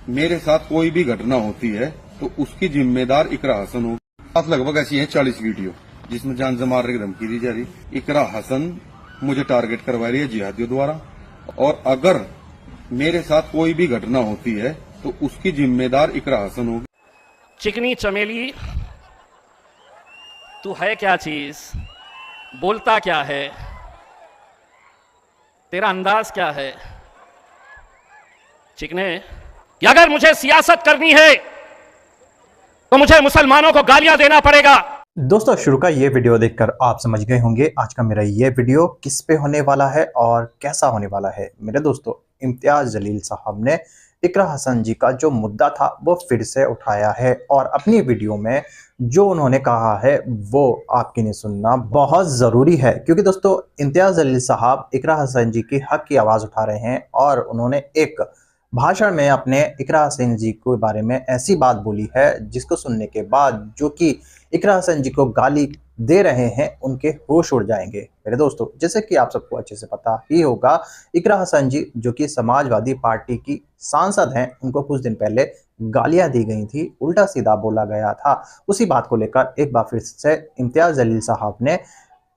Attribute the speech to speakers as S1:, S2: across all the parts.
S1: मेरे साथ कोई भी घटना होती है तो उसकी जिम्मेदार इकरा हसन होगी। बात लगभग ऐसी है 40 वीडियो जिसमें जान से मारने की धमकी दी जा रही। इकरा हसन मुझे टारगेट करवा रही है जिहादियों द्वारा, और अगर मेरे साथ कोई भी घटना होती है तो उसकी जिम्मेदार इकरा हसन होगी।
S2: चिकनी चमेली, तू है क्या चीज, बोलता क्या है, तेरा अंदाज क्या है। चिकने, कि अगर मुझे सियासत करनी है तो मुझे मुसलमानों को गालियां देना पड़ेगा।
S3: दोस्तों, शुरू का ये वीडियो देखकर आप समझ गए होंगे आज का मेरा ये वीडियो किस पे होने वाला है और कैसा होने वाला है। मेरे दोस्तों, इम्तियाज जलील साहब ने इकरा हसन जी का जो मुद्दा था वो फिर से उठाया है और अपनी वीडियो में जो उन्होंने कहा है वो आपके लिए सुनना बहुत ज़रूरी है, क्योंकि दोस्तों इम्तियाज जलील साहब इकरा हसन जी की हक की आवाज़ उठा रहे हैं और उन्होंने एक भाषण में अपने इकरा हसन जी के बारे में ऐसी बात बोली है जिसको सुनने के बाद जो कि इकरा हसन जी को गाली दे रहे हैं उनके होश उड़ जाएंगे। मेरे दोस्तों, जैसे कि आप सबको अच्छे से पता ही होगा, इकरा हसन जी जो कि समाजवादी पार्टी की सांसद हैं, उनको कुछ दिन पहले गालियां दी गई थी, उल्टा सीधा बोला गया था। उसी बात को लेकर एक बार फिर से इम्तियाज जलील साहब ने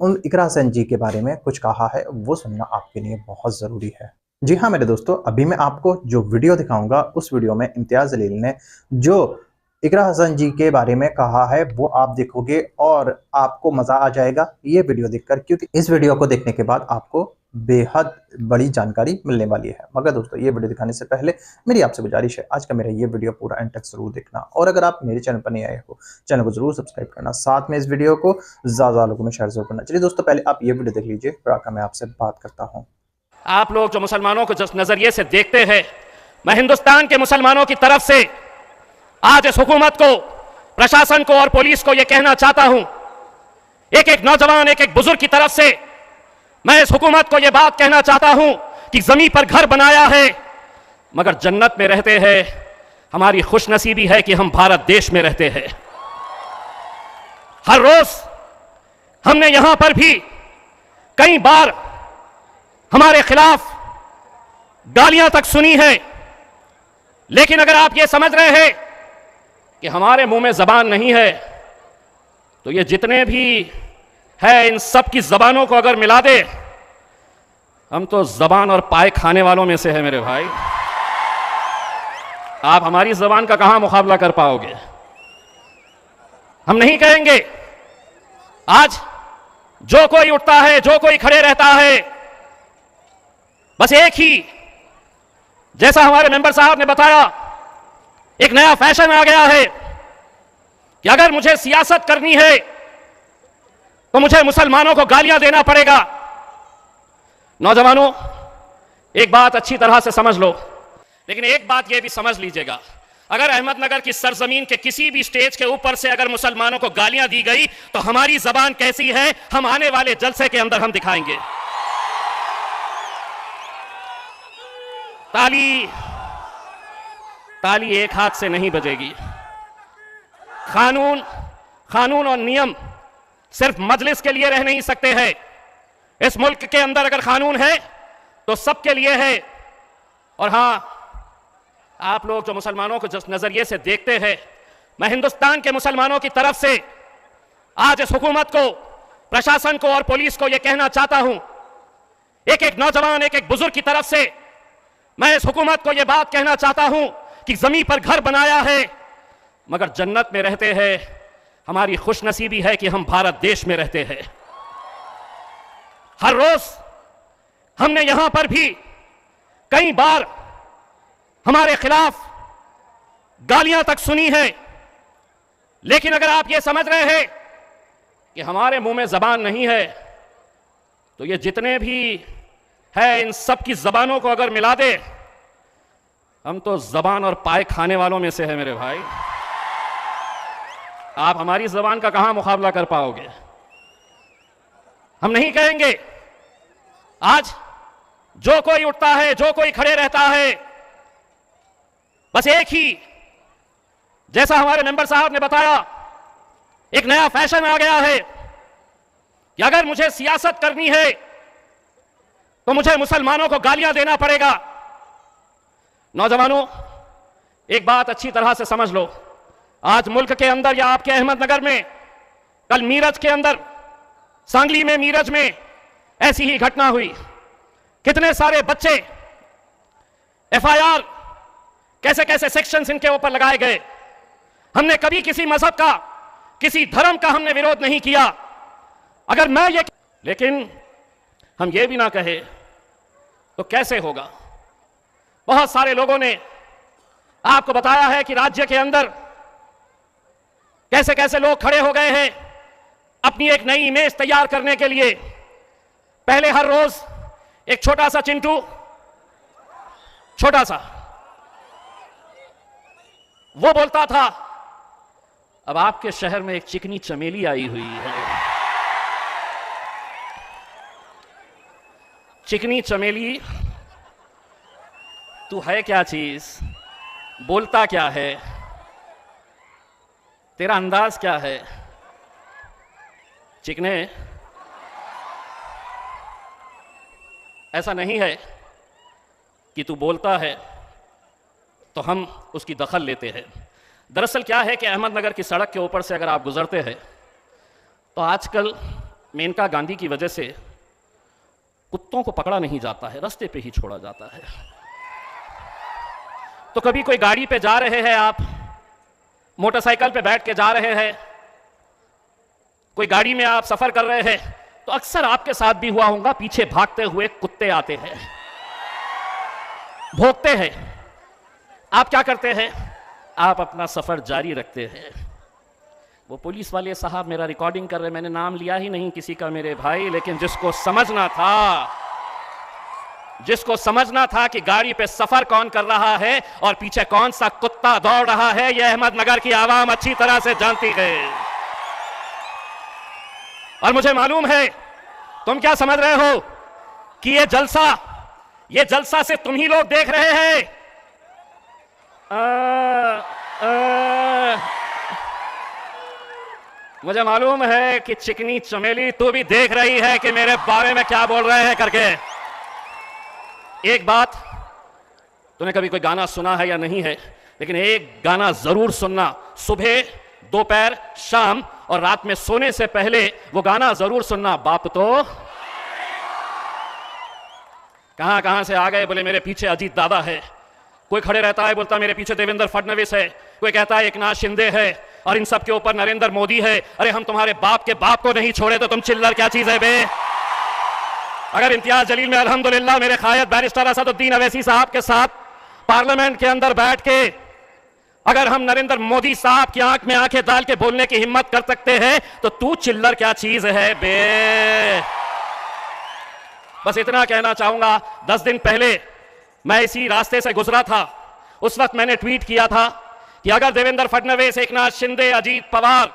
S3: उन इकरा हसन जी के बारे में कुछ कहा है, वो सुनना आपके लिए बहुत ज़रूरी है। जी हाँ मेरे दोस्तों, अभी मैं आपको जो वीडियो दिखाऊंगा उस वीडियो में इम्तियाज जलील ने जो इकरा हसन जी के बारे में कहा है वो आप देखोगे और आपको मजा आ जाएगा ये वीडियो देखकर, क्योंकि इस वीडियो को देखने के बाद आपको बेहद बड़ी जानकारी मिलने वाली है। मगर दोस्तों, ये वीडियो दिखाने से पहले मेरी आपसे गुजारिश है, आज का मेरा ये वीडियो पूरा एंड तक जरूर देखना, और अगर आप मेरे चैनल पर नहीं आए हो चैनल को जरूर सब्सक्राइब करना, साथ में इस वीडियो को ज्यादा लोगों में शेयर जरूर करना। चलिए दोस्तों, पहले आप ये वीडियो देख लीजिए, फिर आकर मैं आपसे बात करता हूँ।
S2: आप लोग जो मुसलमानों को जिस नजरिए से देखते हैं, मैं हिंदुस्तान के मुसलमानों की तरफ से आज इस हुकूमत को, प्रशासन को और पुलिस को यह कहना चाहता हूं, एक एक नौजवान, एक एक बुजुर्ग की तरफ से मैं इस हुकूमत को यह बात कहना चाहता हूं कि जमीन पर घर बनाया है मगर जन्नत में रहते हैं। हमारी खुशनसीबी है कि हम भारत देश में रहते हैं। हर रोज हमने यहां पर भी कई बार हमारे खिलाफ गालियां तक सुनी है, लेकिन अगर आप ये समझ रहे हैं कि हमारे मुंह में जबान नहीं है तो ये जितने भी है इन सब की जबानों को अगर मिला दे, हम तो जबान और पाए खाने वालों में से है मेरे भाई। आप हमारी जबान का कहां मुकाबला कर पाओगे। हम नहीं कहेंगे। आज जो कोई उठता है, जो कोई खड़े रहता है, बस एक ही, जैसा हमारे मेंबर साहब ने बताया, एक नया फैशन आ गया है कि अगर मुझे सियासत करनी है तो मुझे मुसलमानों को गालियां देना पड़ेगा। नौजवानों, एक बात अच्छी तरह से समझ लो, लेकिन एक बात यह भी समझ लीजिएगा, अगर अहमदनगर की सरजमीन के किसी भी स्टेज के ऊपर से अगर मुसलमानों को गालियां दी गई तो हमारी जबान कैसी है हम आने वाले जलसे के अंदर हम दिखाएंगे। ताली एक हाथ से नहीं बजेगी। कानून और नियम सिर्फ मजलिस के लिए रह नहीं सकते हैं। इस मुल्क के अंदर अगर कानून है तो सबके लिए है। और हां, आप लोग जो मुसलमानों को जिस नजरिए से देखते हैं, मैं हिंदुस्तान के मुसलमानों की तरफ से आज इस हुकूमत को, प्रशासन को और पुलिस को यह कहना चाहता हूं, एक एक नौजवान, एक एक बुजुर्ग की तरफ से मैं इस हुकूमत को यह बात कहना चाहता हूं कि जमीन पर घर बनाया है मगर जन्नत में रहते हैं। हमारी खुशनसीबी है कि हम भारत देश में रहते हैं। हर रोज हमने यहां पर भी कई बार हमारे खिलाफ गालियां तक सुनी है, लेकिन अगर आप यह समझ रहे हैं कि हमारे मुंह में जबान नहीं है तो ये जितने भी है इन सब की जबानों को अगर मिला दे, हम तो जबान और पाए खाने वालों में से है मेरे भाई। आप हमारी जबान का कहां मुकाबला कर पाओगे। हम नहीं कहेंगे। आज जो कोई उठता है, जो कोई खड़े रहता है, बस एक ही, जैसा हमारे मेंबर साहब ने बताया, एक नया फैशन आ गया है कि अगर मुझे सियासत करनी है तो मुझे मुसलमानों को गालियां देना पड़ेगा। नौजवानों, एक बात अच्छी तरह से समझ लो, आज मुल्क के अंदर या आपके अहमदनगर में, कल मीरज के अंदर, सांगली में, मीरज में ऐसी ही घटना हुई। कितने सारे बच्चे, एफआईआर, कैसे कैसे सेक्शंस इनके ऊपर लगाए गए। हमने कभी किसी मजहब का, किसी धर्म का हमने विरोध नहीं किया। अगर मैं ये, लेकिन हम ये भी ना कहे तो कैसे होगा। बहुत सारे लोगों ने आपको बताया है कि राज्य के अंदर कैसे कैसे लोग खड़े हो गए हैं अपनी एक नई इमेज तैयार करने के लिए। पहले हर रोज एक छोटा सा चिंटू, छोटा सा, वो बोलता था, अब आपके शहर में एक चिकनी चमेली आई हुई है। चिकनी चमेली, तू है क्या चीज, बोलता क्या है, तेरा अंदाज क्या है। चिकने, ऐसा नहीं है कि तू बोलता है तो हम उसकी दखल लेते हैं। दरअसल क्या है कि अहमदनगर की सड़क के ऊपर से अगर आप गुजरते हैं तो आजकल मेनका गांधी की वजह से कुत्तों को पकड़ा नहीं जाता है, रास्ते पे ही छोड़ा जाता है। तो कभी कोई गाड़ी पे जा रहे हैं, आप मोटरसाइकिल पे बैठ के जा रहे हैं, कोई गाड़ी में आप सफर कर रहे हैं, तो अक्सर आपके साथ भी हुआ होगा, पीछे भागते हुए कुत्ते आते हैं, भौंकते हैं। आप क्या करते हैं, आप अपना सफर जारी रखते हैं। वो पुलिस वाले साहब मेरा रिकॉर्डिंग कर रहे, मैंने नाम लिया ही नहीं किसी का मेरे भाई, लेकिन जिसको समझना था कि गाड़ी पे सफर कौन कर रहा है और पीछे कौन सा कुत्ता दौड़ रहा है, यह अहमदनगर की आवाम अच्छी तरह से जानती है। और मुझे मालूम है तुम क्या समझ रहे हो कि ये जलसा सिर्फ तुम ही लोग देख रहे हैं। मुझे मालूम है कि चिकनी चमेली तू भी देख रही है कि मेरे बारे में क्या बोल रहे हैं करके। एक बात, तूने कभी कोई गाना सुना है या नहीं है, लेकिन एक गाना जरूर सुनना, सुबह, दोपहर, शाम और रात में सोने से पहले वो गाना जरूर सुनना। बाप तो कहां कहां से आ गए, बोले मेरे पीछे अजीत दादा है, कोई खड़े रहता है बोलता मेरे पीछे देवेंद्र फडणवीस है, कोई कहता है एकनाथ शिंदे है, और इन सब के ऊपर नरेंद्र मोदी है। अरे हम तुम्हारे बाप के बाप को नहीं छोड़े तो तुम चिल्लर क्या चीज है बे। अगर इम्तियाज जलील में अल्हम्दुलिल्लाह मेरे कायद बैरिस्टर असदुद्दीन अवैसी साहब के साथ पार्लियामेंट के अंदर बैठ के अगर हम नरेंद्र मोदी साहब की आंख में आंखें डाल के बोलने की हिम्मत कर सकते हैं, तो तू चिल्लर क्या चीज है बे। बस इतना कहना चाहूंगा। 10 दिन पहले मैं इसी रास्ते से गुजरा था, उस वक्त मैंने ट्वीट किया था कि अगर देवेंद्र फडणवीस, एकनाथ शिंदे, अजीत पवार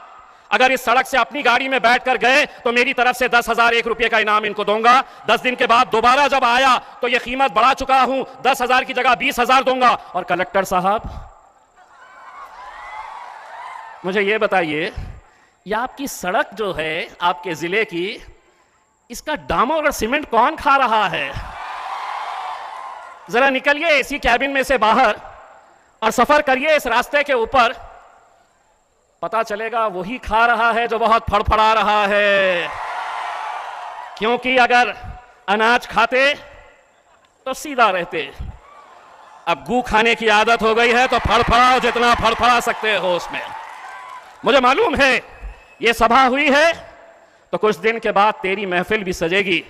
S2: अगर इस सड़क से अपनी गाड़ी में बैठकर गए तो मेरी तरफ से 10,001 रुपए का इनाम इनको दूंगा। 10 दिन के बाद दोबारा जब आया तो यह कीमत बढ़ा चुका हूं, 10,000 की जगह 20,000 दूंगा। और कलेक्टर साहब मुझे यह बताइए, ये आपकी सड़क जो है आपके जिले की, इसका डामर और सीमेंट कौन खा रहा है? जरा निकलिए एसी कैबिन में से बाहर और सफर करिए इस रास्ते के ऊपर, पता चलेगा वही खा रहा है जो बहुत फड़फड़ा रहा है। क्योंकि अगर अनाज खाते तो सीधा रहते, अब गू खाने की आदत हो गई है तो फड़फड़ाओ जितना फड़फड़ा सकते हो उसमें। मुझे मालूम है ये सभा हुई है तो कुछ दिन के बाद तेरी महफिल भी सजेगी,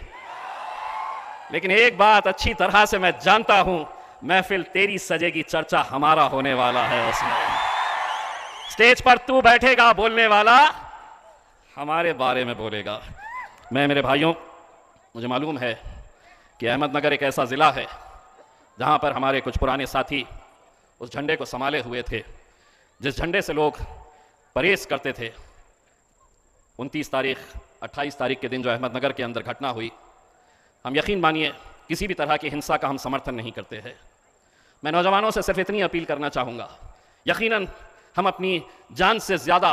S2: लेकिन एक बात अच्छी तरह से मैं जानता हूं, महफिल तेरी सजेगी, चर्चा हमारा होने वाला है उसमें। स्टेज पर तू बैठेगा, बोलने वाला हमारे बारे में बोलेगा। मैं, मेरे भाइयों, मुझे मालूम है कि अहमदनगर एक ऐसा जिला है जहां पर हमारे कुछ पुराने साथी उस झंडे को संभाले हुए थे, जिस झंडे से लोग परहेज करते थे। 29 तारीख, 28 तारीख के दिन जो अहमदनगर के अंदर घटना हुई, हम यकीन मानिए किसी भी तरह की हिंसा का हम समर्थन नहीं करते हैं। मैं नौजवानों से सिर्फ इतनी अपील करना चाहूँगा, यकीनन हम अपनी जान से ज़्यादा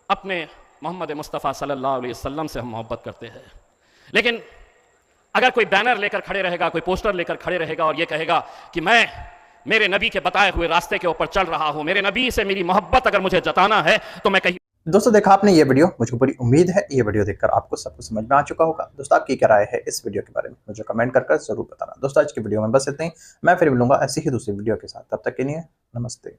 S2: अपने मोहम्मद मुस्तफ़ा सल्लल्लाहु अलैहि वसल्लम से हम मोहब्बत करते हैं, लेकिन अगर कोई बैनर लेकर खड़े रहेगा, कोई पोस्टर लेकर खड़े रहेगा और ये कहेगा कि मैं मेरे नबी के बताए हुए रास्ते के ऊपर चल रहा हूं, मेरे नबी से मेरी मोहब्बत अगर मुझे जताना है तो मैं कहीं।
S3: दोस्तों देखा आपने ये वीडियो, मुझे पूरी उम्मीद है ये वीडियो देखकर आपको सब कुछ समझ में आ चुका होगा। दोस्तों आपकी क्या राय है इस वीडियो के बारे में मुझे कमेंट कर जरूर बताना। दोस्तों आज की वीडियो में बस इतना ही, मैं फिर मिलूंगा ऐसी ही दूसरी वीडियो के साथ, तब तक के लिए नमस्ते।